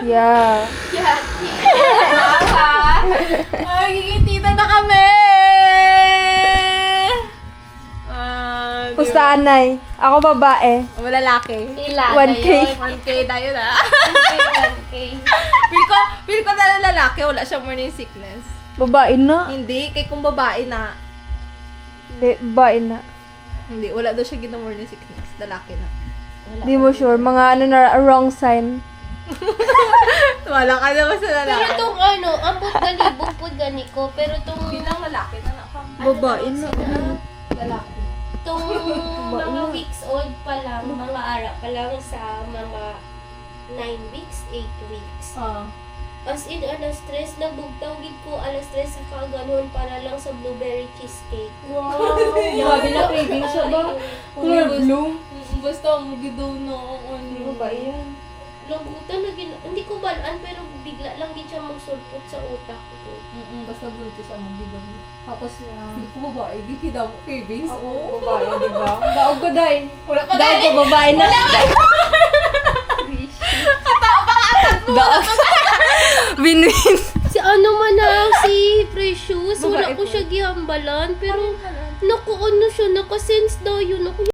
Yeah. Yati. Magigitita na kami! Pusta anay? Ako babae. Lalaki. Ilan 1K. 1K tayo na. 1K. feel ko na lalaki, wala siyang morning sickness. Babae na. Hindi, kay kung babae na. Hindi, babae na. Hindi, wala daw siya ginang morning sickness. Lalaki na. Hindi mo sure. Mga ano na, wrong sign. Wala ka naman sa Pero lalaki. itong ambot galibog po gani ko. Pero itong Bilang lalaki na nakam. Babae na. Lalaki. itong mga weeks old pa lang, mga ara pa lang sa mga 9 weeks, 8 weeks. As in, stress, nabugtaw gid ko, stress sa kaganon para lang sa blueberry cheesecake. Wow! Grabe na craving siya ba? Color blue. Basta ang gidaw na ang ano. Babae yan. Lagutan na hindi ko balaan pero bigla lang gid siya magsulpot sa utak ko. Basta buntis ang gidaw na. Tapos hindi ko babae, di kita mo cravings. Ako, babae, di ba? Daog ko, day. Wala ka Daog ko, babae na. Daog. Win-win. Si ano man na, si Precious, wala ko siya gihambalan pero naku ano siya, nakasense daw yun ako.